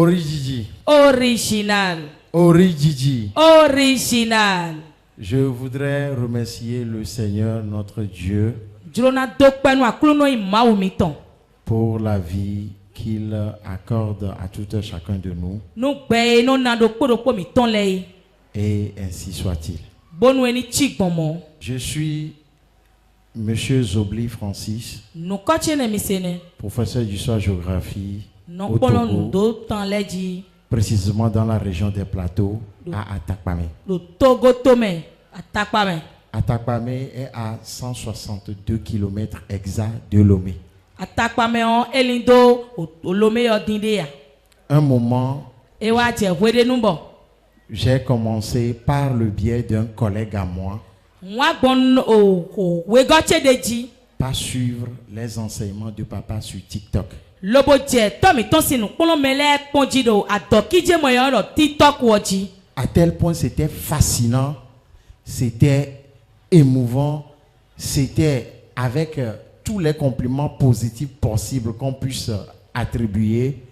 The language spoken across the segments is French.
Origigi. Original. Origigi. Original. Je voudrais remercier le Seigneur, notre Dieu, pour la vie qu'il accorde à tout un chacun de nous. Et ainsi soit-il. Je suis Monsieur Zobli Francis, professeur d'histoire-géographie au Togo, précisément dans la région des Plateaux, à Atakpamé. Atakpamé est à 162 km exacts de Lomé. Un moment, j'ai commencé par le biais d'un collègue à moi pas suivre les enseignements de papa sur TikTok. À tel point c'était fascinant, c'était émouvant, c'était avec tous les compliments positifs possibles qu'on puisse attribuer.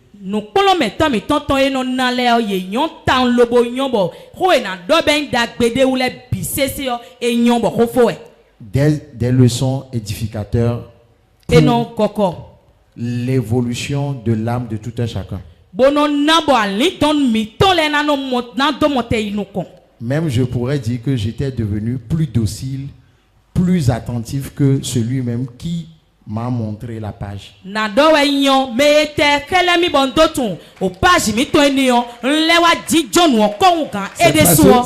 Des leçons édificateurs pour l'évolution de l'âme de tout un chacun. Même je pourrais dire que j'étais devenu plus docile, plus attentif que celui-même qui m'a montré la page.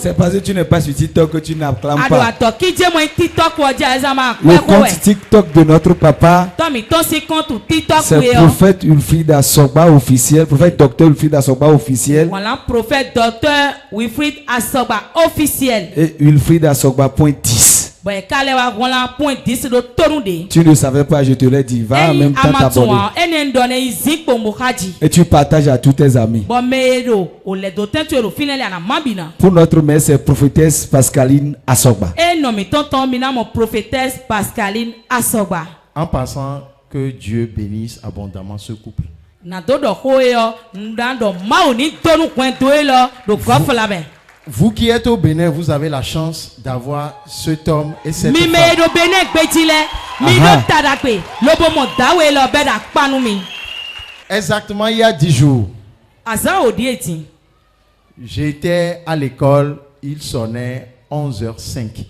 C'est parce que tu n'es pas sur TikTok que tu n'acclames pas. Le compte TikTok de notre papa, c'est prophète Wilfried Asogba officiel, prophète docteur Wilfried Asogba officiel. Voilà, prophète docteur Wilfried Asogba officiel. Et Wilfried Asogba .10. Tu ne savais pas, je te l'ai dit. Va en même temps t'abonner. Et tu partages à tous tes amis. Pour notre mère, c'est prophétesse Pascaline Asogba. En passant, que Dieu bénisse abondamment ce couple. Vous qui êtes au Bénin, vous avez la chance d'avoir cet homme et cette femme. Exactement il y a 10 jours, j'étais à l'école, il sonnait 11h05.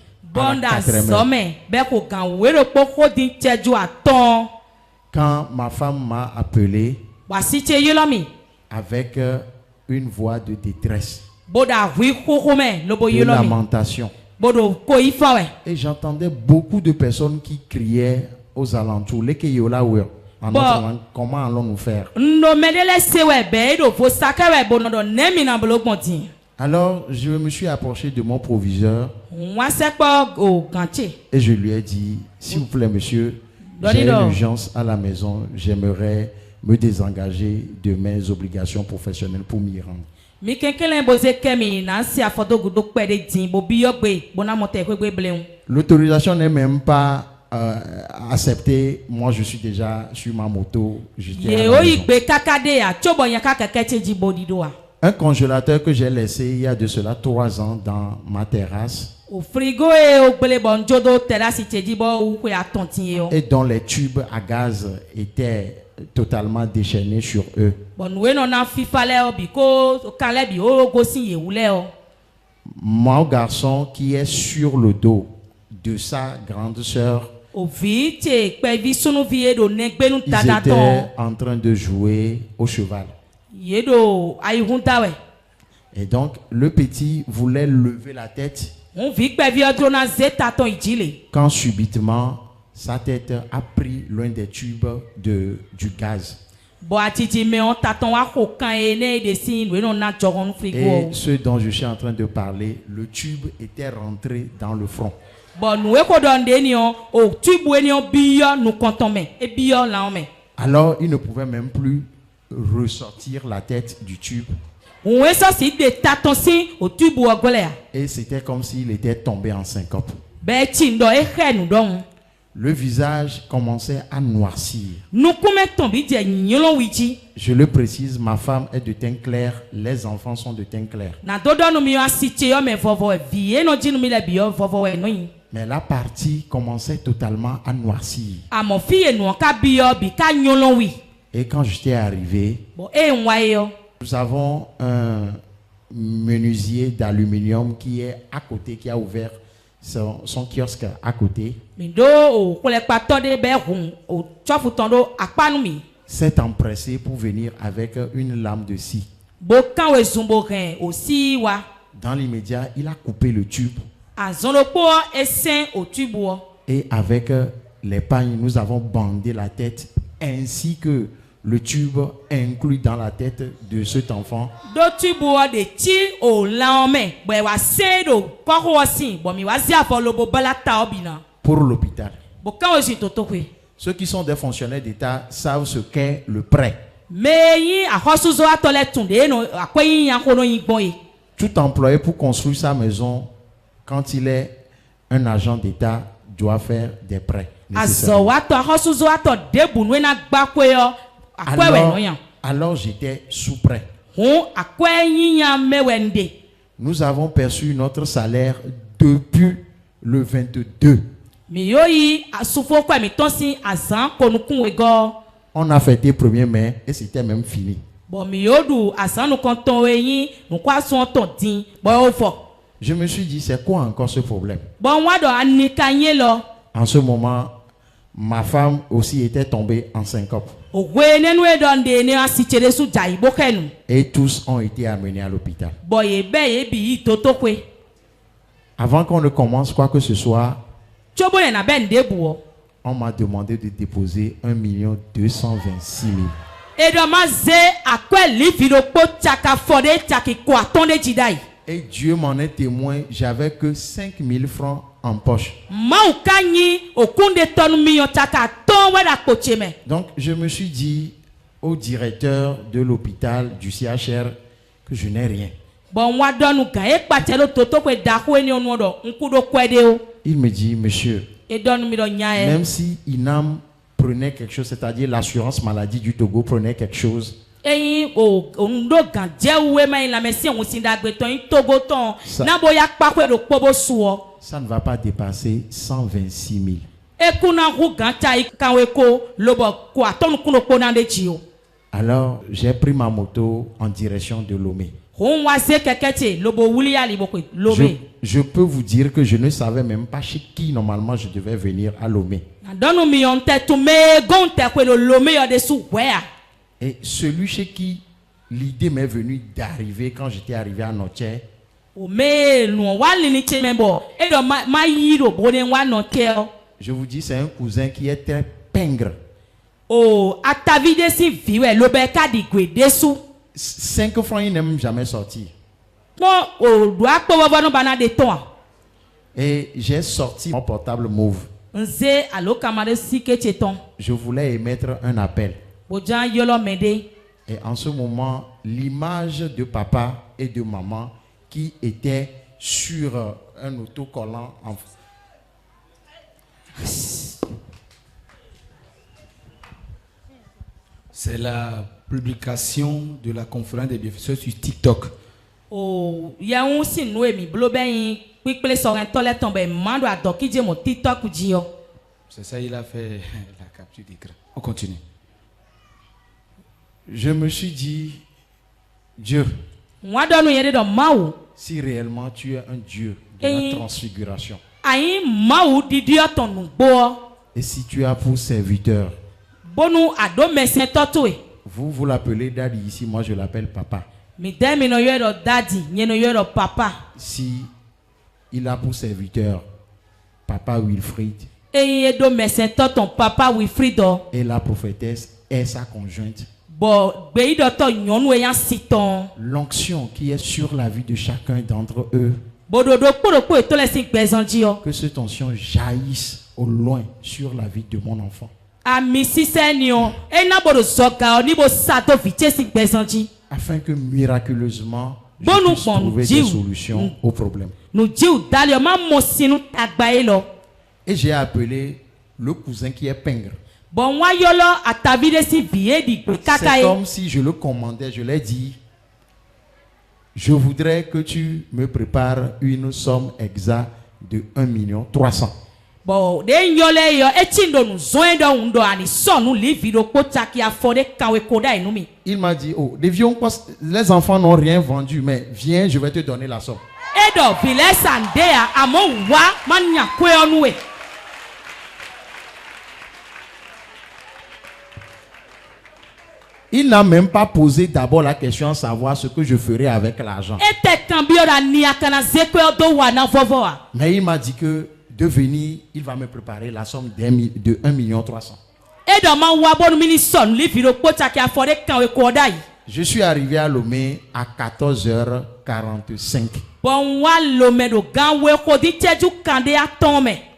Quand ma femme m'a appelé avec une voix de détresse, de lamentation. Et j'entendais beaucoup de personnes qui criaient aux alentours. En notre langue, comment allons-nous faire? Alors, je me suis approché de mon proviseur et je lui ai dit, s'il vous plaît, monsieur, j'ai une urgence à la maison. J'aimerais me désengager de mes obligations professionnelles pour m'y rendre. L'autorisation n'est même pas acceptée. Moi, je suis déjà sur ma moto. Un congélateur que j'ai laissé il y a de cela 3 ans dans ma terrasse. Et dont les tubes à gaz étaient totalement déchaînés sur eux. Mon garçon qui est sur le dos de sa grande sœur, ils étaient en train de jouer au cheval. Et donc le petit voulait lever la tête quand subitement sa tête a pris l'un des tubes du gaz. Et ce dont je suis en train de parler, le tube était rentré dans le front. Alors il ne pouvait même plus ressortir la tête du tube. Et c'était comme s'il était tombé en syncope. Le visage commençait à noircir. Je le précise, ma femme est de teint clair, les enfants sont de teint clair. Mais la partie commençait totalement à noircir. Et quand j'étais arrivé, nous avons un menuisier d'aluminium qui est à côté, qui a ouvert son kiosque à côté. S'est empressé pour venir avec une lame de scie. Dans l'immédiat, il a coupé le tube. Et avec les pagnes, nous avons bandé la tête ainsi que le tube inclus dans la tête de cet enfant. Pour l'hôpital. Ceux qui sont des fonctionnaires d'État savent ce qu'est le prêt. Tout employé pour construire sa maison, quand il est un agent d'État, doit faire des prêts. Alors j'étais sous prêt. Nous avons perçu notre salaire depuis le 22. On a fêté 1er mai et c'était même fini. Je me suis dit, c'est quoi encore ce problème? En ce moment, ma femme aussi était tombée en syncope. Et tous ont été amenés à l'hôpital. Avant qu'on ne commence quoi que ce soit, on m'a demandé de déposer 1 226 000. Et Dieu m'en est témoin, j'avais que 5 000 francs en poche. Donc je me suis dit au directeur de l'hôpital du CHR que je n'ai rien. Il me dit, monsieur, même si INAM prenait quelque chose, c'est-à-dire l'assurance maladie du Togo prenait quelque chose, ça ne va pas dépasser 126 000. Alors, j'ai pris ma moto en direction de Lomé. Je peux vous dire que je ne savais même pas chez qui normalement je devais venir à Lomé. Et celui chez qui l'idée m'est venue d'arriver quand j'étais arrivé à Notier, je vous dis, c'est un cousin qui est très pingre. 5 francs, il n'aime jamais sortir. Et j'ai sorti mon portable Move. Je voulais émettre un appel. Et en ce moment, l'image de papa et de maman qui étaient sur un autocollant en... C'est la publication de la conférence des bienfaiteurs sur TikTok. C'est ça, il a fait la capture d'écran. On continue. Je me suis dit, Dieu, si réellement tu es un Dieu de la transfiguration, et si tu as pour serviteur, vous l'appelez Daddy ici, moi je l'appelle Papa. Si il a pour serviteur Papa Wilfrid, et la prophétesse est sa conjointe, l'onction qui est sur la vie de chacun d'entre eux, que cette onction jaillisse au loin sur la vie de mon enfant. Afin que miraculeusement je puisse trouver des solutions aux problèmes. Et j'ai appelé le cousin qui est pingre. C'est comme si je le commandais, je l'ai dit, je voudrais que tu me prépares une somme exacte de 1,3 million. Il m'a dit, oh, les enfants n'ont rien vendu, mais viens, je vais te donner la somme. Il n'a même pas posé d'abord la question à savoir ce que je ferai avec l'argent. Mais il m'a dit que de venir, il va me préparer la somme de 1,3 million. Je suis arrivé à Lomé à 14h45.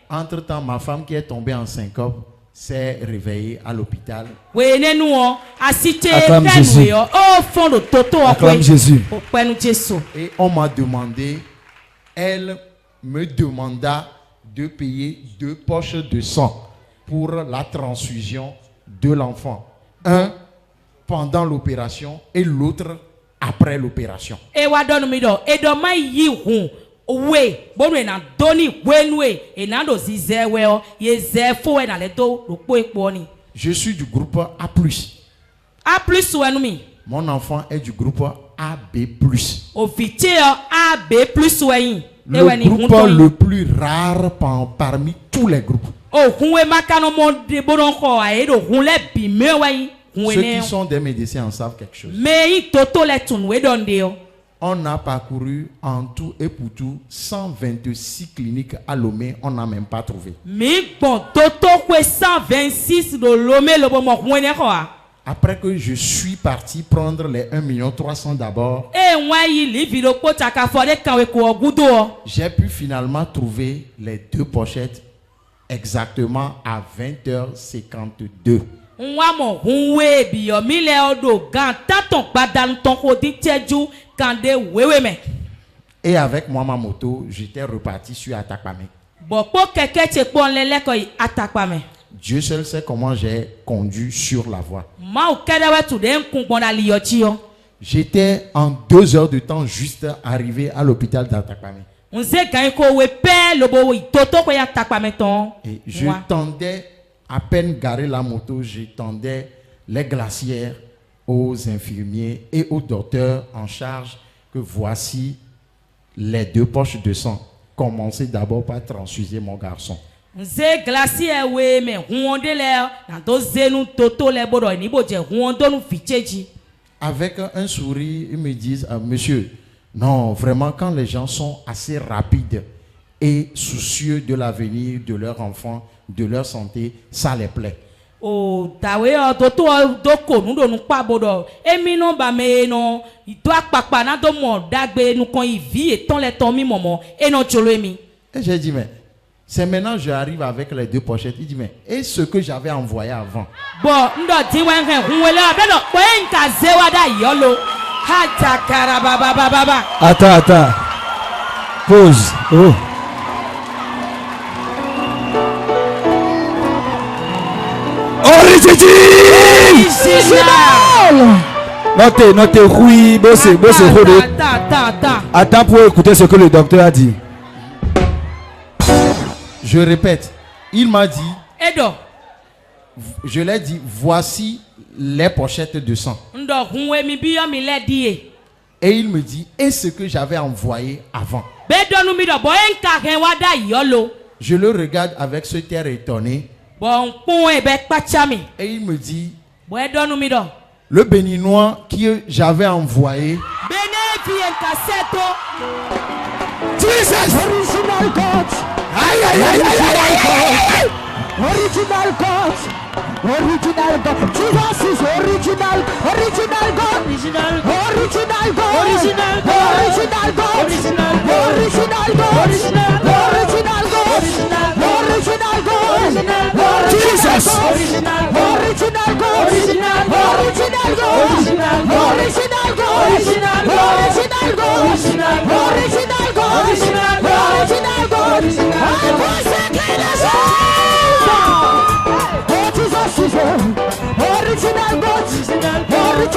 Entre-temps, ma femme qui est tombée en syncope s'est réveillée à l'hôpital. Acclame Jésus. Acclame Jésus. Et on m'a demandé, elle me demanda de payer 2 poches de sang pour la transfusion de l'enfant. Un pendant l'opération et l'autre après l'opération. Je suis du groupe A+. Mon enfant est du groupe AB+. Le groupe le plus rare parmi tous les groupes. Ceux qui sont des médecins en savent quelque chose. On a parcouru en tout et pour tout 126 cliniques à Lomé, on n'a même pas trouvé. Après que je suis parti prendre les 1,3 million d'abord, j'ai pu finalement trouver les 2 pochettes exactement à 20h52. Et avec moi, ma moto, j'étais reparti sur Atakpamé. Dieu seul sait comment j'ai conduit sur la voie. J'étais en 2 heures de temps juste arrivé à l'hôpital d'Atakpamé. Et je tendais, à peine garé la moto, je tendais les glacières aux infirmiers et aux docteurs en charge que voici les 2 poches de sang. Commencez d'abord par transfuser mon garçon. Avec un sourire, ils me disent, monsieur, non, vraiment, quand les gens sont assez rapides et soucieux de l'avenir de leur enfant, de leur santé, ça les plaît. Et j'ai dit, mais c'est maintenant que j'arrive avec les 2 pochettes. Il dit, mais et ce que j'avais envoyé avant? Attends. Pause. Oh. Original. Notez, oui, bossez. Attends pour écouter ce que le docteur a dit. Je répète, il m'a dit, je l'ai dit, voici les pochettes de sang. Et il me dit, et ce que j'avais envoyé avant? Je le regarde avec ce air étonné. Et il me dit, le béninois que j'avais envoyé, Original God. Original God. Jesus is original God. Original God. Original God. Original God. Original God. Original God. Original God. Original God. Original God. Jesus. Original God. Original God. Original God. Original God. Original God. Original God. Original God. Original God. Original God. Original God. Original God. Original God.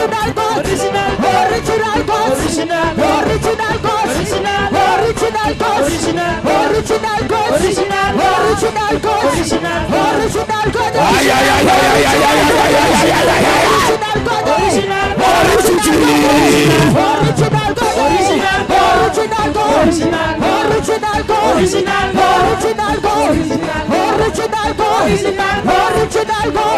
Original God. Original God. Original God. Original God. Original God. Original God. Original God. Original God. Original God. Original God. Original God. Ay ay ay ay ay ay ay ay ay ay. Original God. Original God. Original God. Original God. Original God. Original God. Original God. Original God. Original God. Original God. Original God. Original God.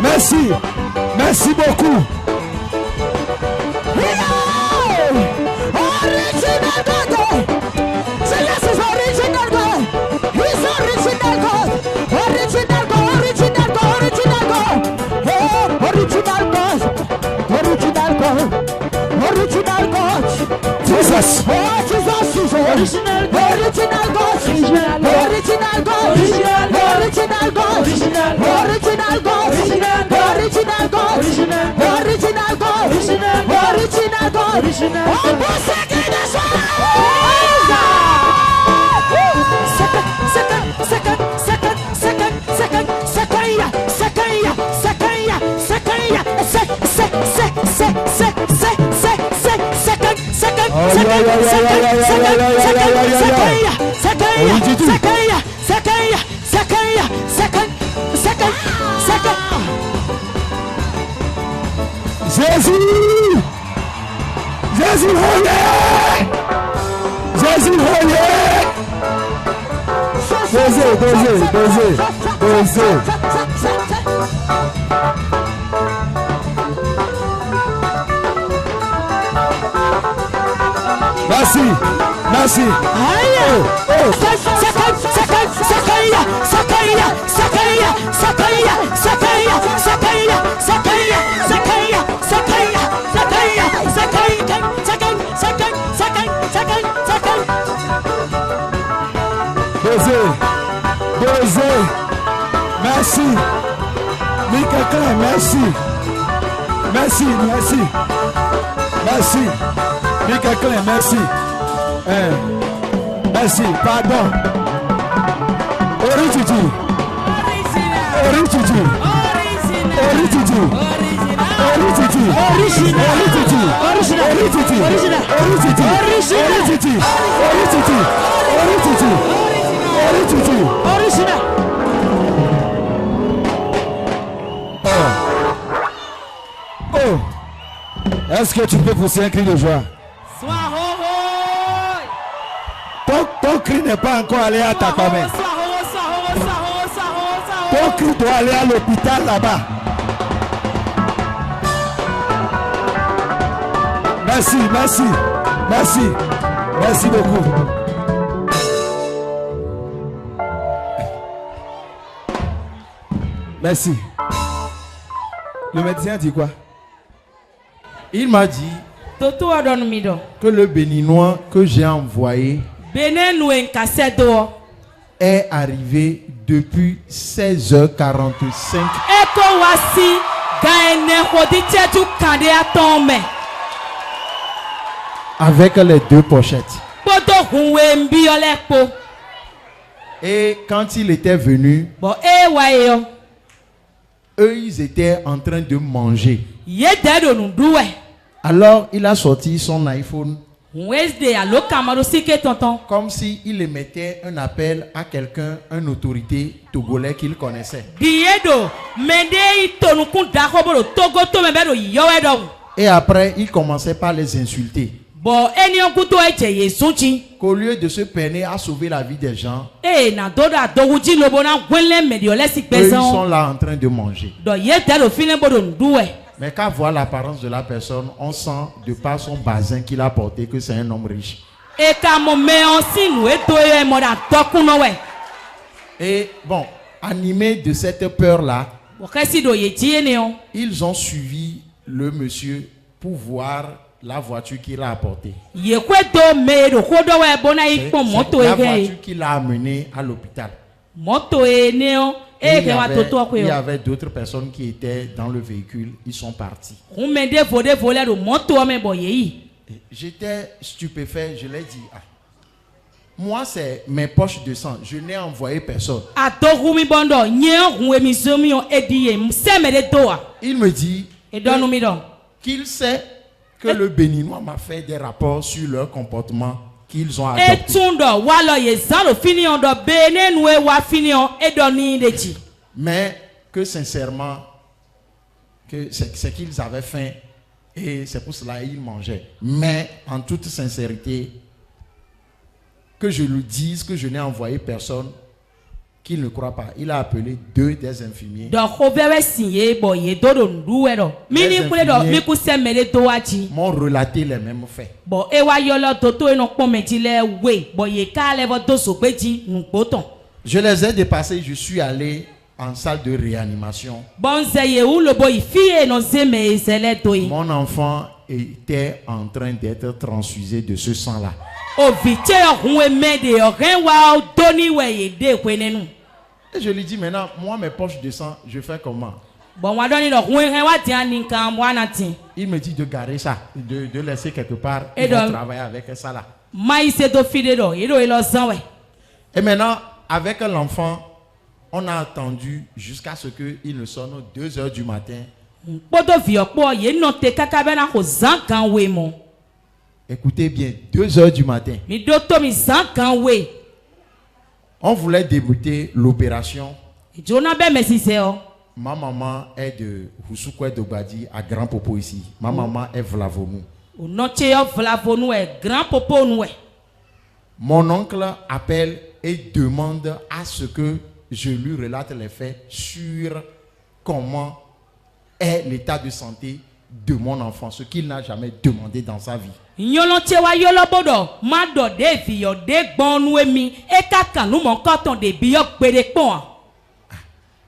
Dosez. Merci beaucoup. Original God. Celeste is original God. He's original God. Original God. Original God. Original God. Hey, original God. Original God. Original God. Jesus. Oh, Jesus is original God. Original God. Original God. Original God. Original God. Original God. Original God. Original God. Original God. Original God. Original God. Original God. Original God. Original God. Original God. Jésus holy! Dosez. Merci. Dosez. Merci. Quelqu'un, merci. Quelqu'un, merci. Merci, pardon. Original. Oh. Est-ce que tu peux pousser un cri de joie? Ton cri n'est pas encore allé à ta famille. Ton cri doit aller à l'hôpital là-bas. Merci beaucoup. Merci. Le médecin dit quoi? Il m'a dit que le béninois que j'ai envoyé est arrivé depuis 16h45. Avec les 2 pochettes. Et quand il était venu, eux, ils étaient en train de manger. Alors, il a sorti son iPhone. Comme s'il émettait un appel à quelqu'un, une autorité togolais qu'il connaissait. Et après, il commençait par les insulter. Qu'au lieu de se peiner à sauver la vie des gens, eux, ils sont là en train de manger. Mais quand on voit l'apparence de la personne, on sent de par son basin qu'il a porté que c'est un homme riche. Et bon, animés de cette peur-là, ils ont suivi le monsieur pour voir la voiture qu'il a apportée. C'est la voiture qu'il a amenée à l'hôpital. Il y avait d'autres personnes qui étaient dans le véhicule. Ils sont partis. J'étais stupéfait, je l'ai dit. Moi, c'est mes poches de sang. Je n'ai envoyé personne. Il me dit qu'il sait que le Béninois m'a fait des rapports sur leur comportement qu'ils ont adopté. Mais que sincèrement, que c'est qu'ils avaient faim et c'est pour cela qu'ils mangeaient. Mais en toute sincérité, que je lui dise que je n'ai envoyé personne, qu'il ne croit pas. Il a appelé 2 des infirmiers. M'ont relaté les mêmes faits. Je les ai dépassés, je suis allé en salle de réanimation. Mon enfant était en train d'être transfusé de ce sang-là. Et je lui dis maintenant, moi mes poches de sang, je fais comment? Il me dit de garder ça, de laisser quelque part et de travailler avec ça là. Et maintenant, avec l'enfant, on a attendu jusqu'à ce qu'il ne sonne 2 h du matin. Écoutez bien, 2 h du matin. On voulait débuter l'opération. Ma maman est de Housoukoué Dobadi à Grand Popo ici. Ma maman est Vlavonou. Mon oncle appelle et demande à ce que je lui relate les faits sur comment est l'état de santé de mon enfant, ce qu'il n'a jamais demandé dans sa vie.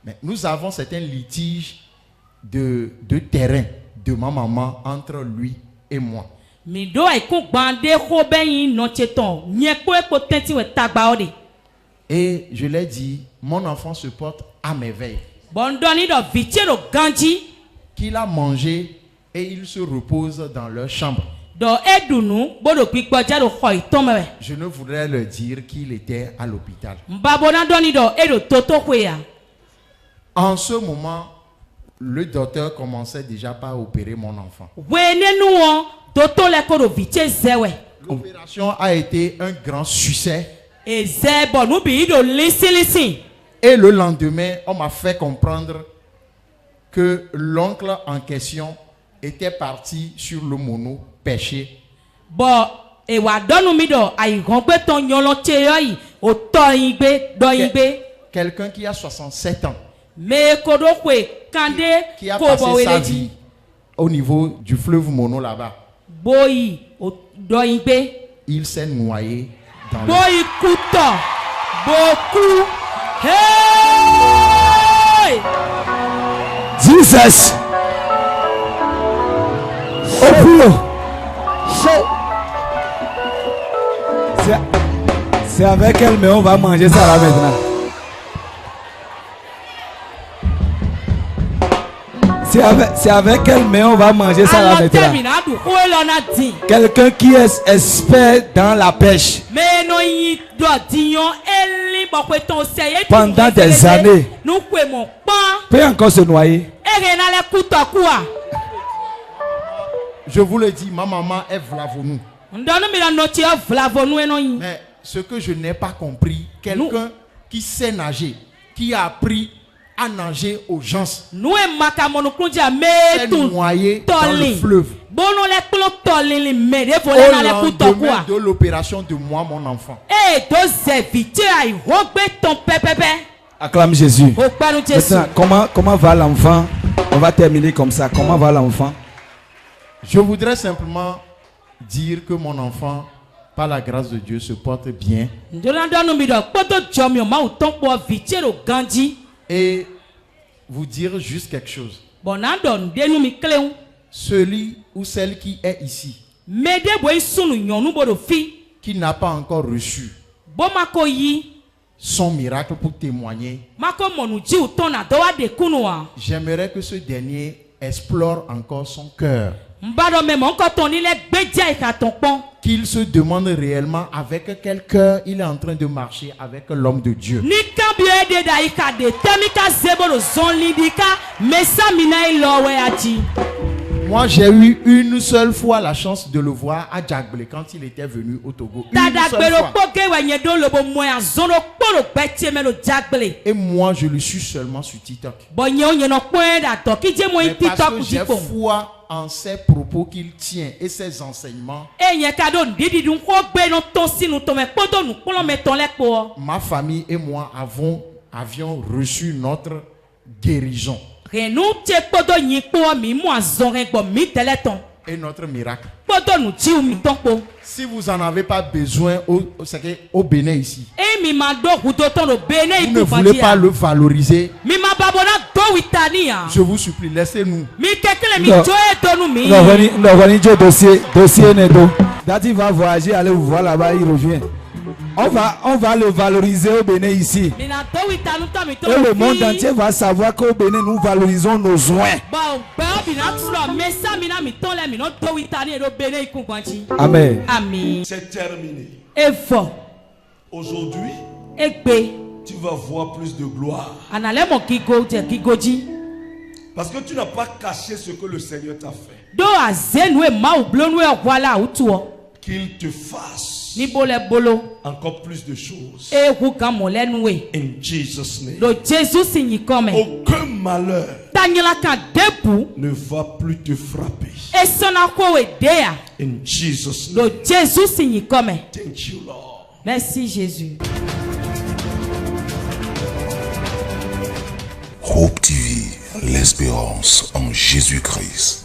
Mais nous avons certains litiges de terrain de ma maman entre lui et moi. Et je l'ai dit, mon enfant se porte à merveille. Qu'il a mangé et il se repose dans leur chambre. Je ne voudrais leur dire qu'il était à l'hôpital. En ce moment, le docteur commençait déjà par opérer mon enfant. L'opération a été un grand succès. Et le lendemain, on m'a fait comprendre que l'oncle en question était parti sur le mono pêcher. Quelqu'un qui a 67 ans. Qui a passé sa vie au niveau du fleuve Mono là-bas. Il s'est noyé dans le... Hey! Jesus! Au plus haut. C'est avec elle, mais on va manger ça là maintenant. C'est avec elle, mais on va manger ça là maintenant. Quelqu'un qui est expert dans la pêche. Pendant des années. Peut encore se noyer. Je vous le dis, ma maman est Vlavonou. Mais ce que je n'ai pas compris, quelqu'un qui sait nager, qui a appris à nager aux gens, s'est noyé dans le fleuve. Au lendemain de l'opération de moi, mon enfant. Acclame Jésus. Maintenant, comment va l'enfant? On va terminer comme ça. Comment va l'enfant? Je voudrais simplement dire que mon enfant, par la grâce de Dieu, se porte bien. Et vous dire juste quelque chose. Celui ou celle qui est ici, qui n'a pas encore reçu son miracle pour témoigner, j'aimerais que ce dernier explore encore son cœur. Qu'il se demande réellement avec quel cœur il est en train de marcher avec l'homme de Dieu. Moi, j'ai eu une seule fois la chance de le voir à Djagblé quand il était venu au Togo. Une seule fois. Et moi, je le suis seulement sur TikTok. Mais parce que j'ai foi en ses propos qu'il tient et ses enseignements. Ma famille et moi avions reçu notre guérison. Et notre miracle. Si vous n'en avez pas besoin au Bénin ici, vous ne voulez pas le valoriser, je vous supplie, laissez-nous. Dati va voyager, aller vous voir là-bas, il revient. On va le valoriser au Bénin ici. Et le monde entier va savoir qu'au Bénin, nous valorisons nos soins. Amen. C'est terminé. Aujourd'hui, tu vas voir plus de gloire. Parce que tu n'as pas caché ce que le Seigneur t'a fait. Qu'il te fasse encore plus de choses. In Jesus' name. Aucun malheur ne va plus te frapper. In Jesus' name. Thank you, Lord. Merci Jésus. Hope TV, l'espérance en Jésus-Christ.